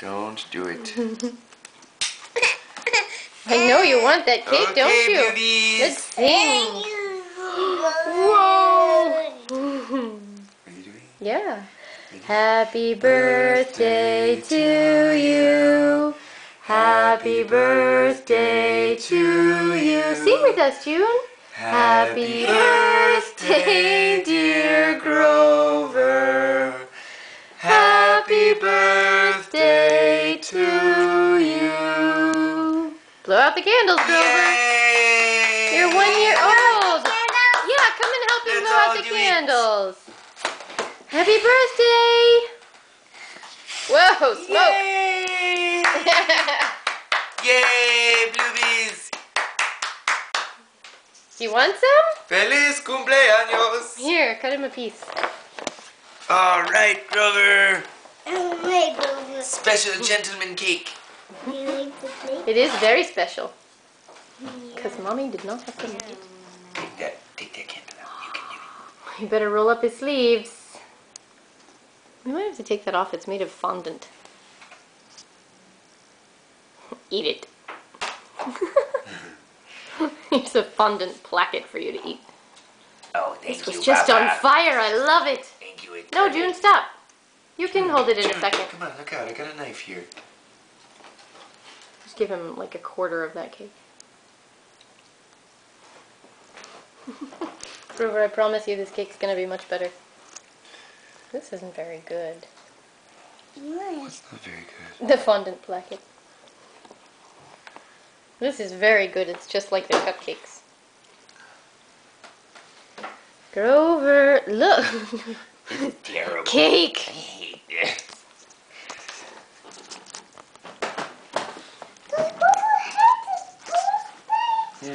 Don't do it. I know you want that cake, Okay, don't you? Bluebies. Let's sing. Whoa! Whoa! Are you doing? Yeah. Happy birthday to you. Happy birthday to you. Sing with us, June. Happy birthday, dear Grover. Happy birthday to you. Blow out the candles, Grover. Yay! You're 1 year old. Yeah, come and help him Let's blow out all the do it. candles. Happy birthday. Whoa, smoke. Yay! Yay, Bluebies! Do you want some? Feliz cumpleaños! Here, cut him a piece. All right, Grover. Grover. Special gentleman cake. You like the plate? It is very special. Because Mommy did not have to make it. Take that candle out. You can You better roll up his sleeves. We might have to take that off. It's made of fondant. Eat it. Here's a fondant placket for you to eat. Oh, thank This you, was just Papa. on fire. I love it. Thank you. No, June, stop. You can hold it in a second. Come on, look out. I got a knife here. Just give him like a quarter of that cake. Grover, I promise you this cake's gonna be much better. This isn't very good. It's not very good. The fondant placket. This is very good. It's just like the cupcakes. Grover, look. Terrible. Cake.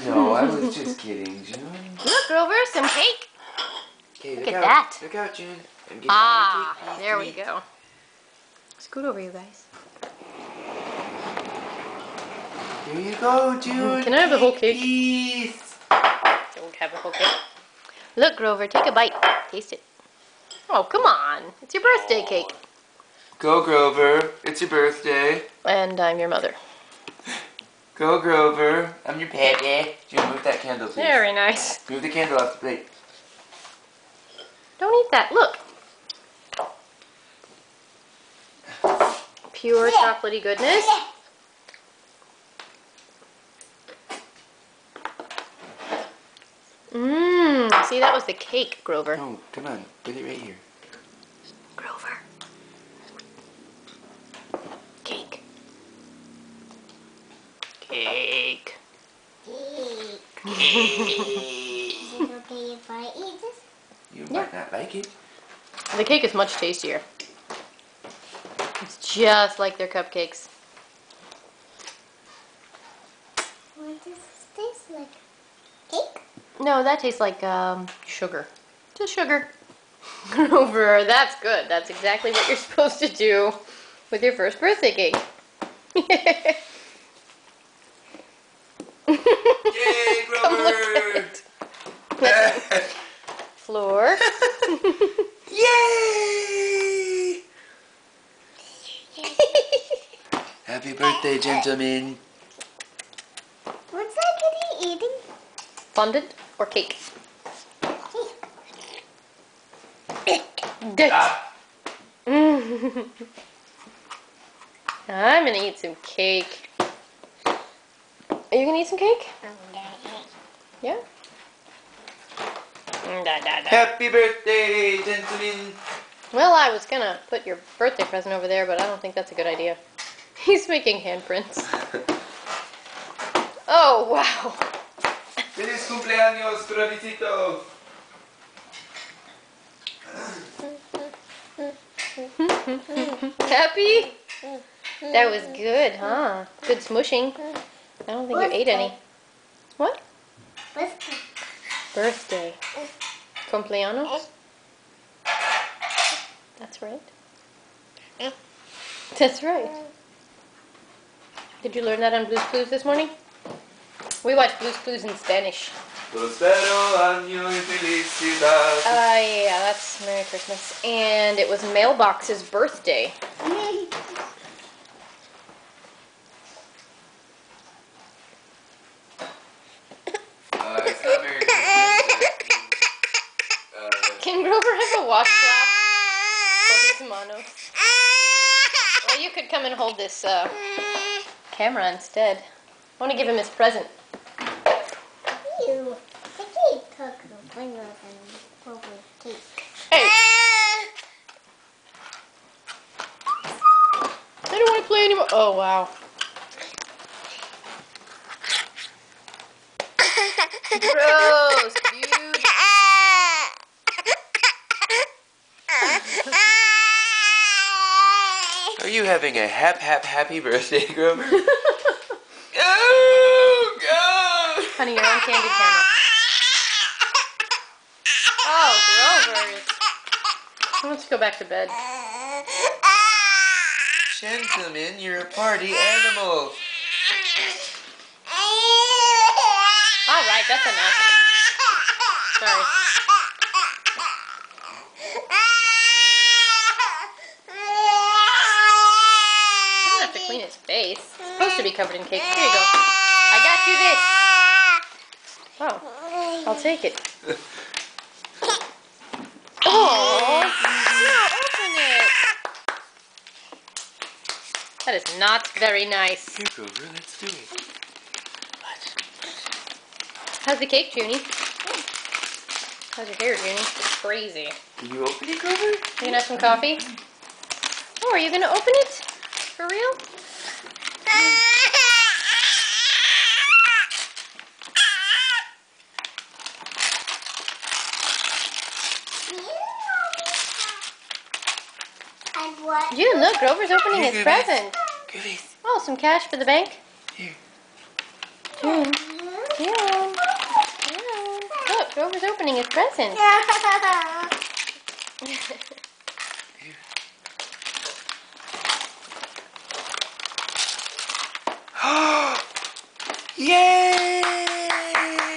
No, I was just kidding, June. Look, Grover, some cake. Okay, Look at that. Look out, June. I'm getting Ah, my cake there we piece. go. Scoot over, you guys. Here you go, June. Can I have the whole cake? Piece. Don't have a whole cake. Look, Grover, take a bite. Taste it. Oh, come on. It's your birthday cake. Go, Grover. It's your birthday. And I'm your mother. Go, Grover. I'm your pappy. June, move that candle, please. Very nice. Move the candle off the plate. Don't eat that. Look. Pure chocolatey goodness. Mmm. See, that was the cake, Grover. No, come on. Put it right here. Grover. Cake. Cake. Is it okay if I eat this? You might not like it. The cake is much tastier. It's just like their cupcakes. What does this taste like? Cake? No, that tastes like sugar. Just sugar. Grover, that's good. That's exactly what you're supposed to do with your first birthday cake. Yay, Come look Grover! at it. Floor. Yay! Happy birthday, gentlemen. What's that kitty eating? Fondant or cake? I'm gonna eat some cake. Are you gonna eat some cake? Yeah? Happy birthday, gentlemen. Well, I was gonna put your birthday present over there, but I don't think that's a good idea. He's making handprints. Oh, wow. Feliz cumpleaños, Bravicito. Happy? That was good, huh? Good smushing. I don't think you ate any. What? Birthday. Cumpleaños? That's right. That's right. Did you learn that on Blue's Clues this morning? We watched Blue's Clues in Spanish. Prospero año y felicidad. Yeah, that's Merry Christmas. And it was Mailbox's birthday. Well, you could come and hold this camera instead. I want to give him his present. Ew. The cake took the fingers and Grover's cake. Hey! I don't want to play anymore. Oh, wow. Gross, dude. Are you having a happy birthday, Grover? Oh, God! Honey, you're on candy camera. Oh, Grover. Why don't you go back to bed? Gentlemen, you're a party animal. Alright, that's enough. Sorry. He doesn't have to clean his face. It's supposed to be covered in cake. Here you go. I got you this. Oh, I'll take it. Oh, no, open it. That is not very nice. Here, Grover, let's do it. How's the cake, Junie? How's your hair, Junie? It's crazy. Can you open it, Grover? You gonna have some coffee? Oh, are you gonna open it? For real? And what? June, look, Grover's opening Here, his Goobies. present. Goobies. Oh, some cash for the bank. Here. June. June. June. Look, Grover's opening his present. Yay!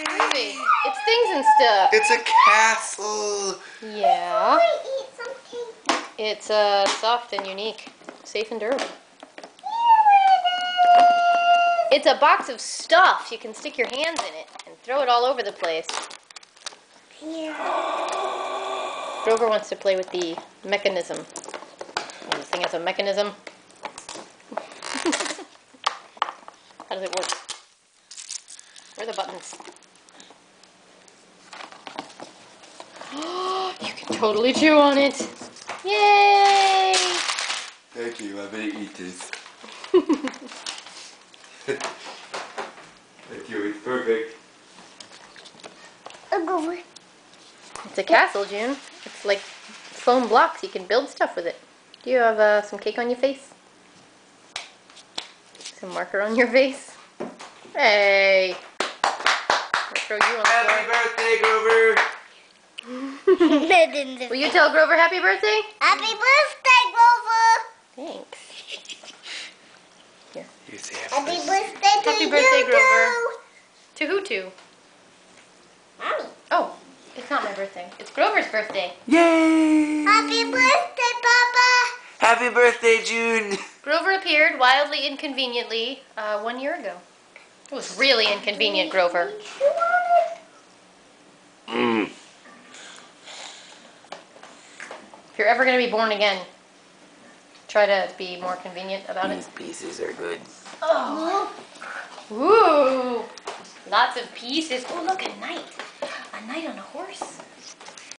Groovy. It's things and stuff. It's a castle. Yeah. Eat some cake. It's soft and unique. Safe and durable. It's a box of stuff. You can stick your hands in it and throw it all over the place. Here. Grover wants to play with the mechanism. And this thing has a mechanism. How does it work? Where are the buttons? You can totally chew on it. Yay! Thank you, I'm gonna eat this. Thank you, it's perfect. Grover. It's a castle, June. It's like foam blocks. You can build stuff with it. Do you have some cake on your face? Some marker on your face? Hey! I'll throw you on the Happy birthday, Grover! Will you tell Grover happy birthday? Happy birthday, Grover. Thanks. Here. You say Happy happy birthday to Happy you birthday, too. Grover. To who to? Mommy. Oh, it's not my birthday. It's Grover's birthday. Yay! Happy birthday, Papa. Happy birthday, June! Grover appeared wildly inconveniently 1 year ago. It was really inconvenient, Grover. Mmm. If you're ever going to be born again, try to be more convenient about it. These pieces are good. Oh. Ooh. Lots of pieces. Oh, look, a knight. A knight on a horse.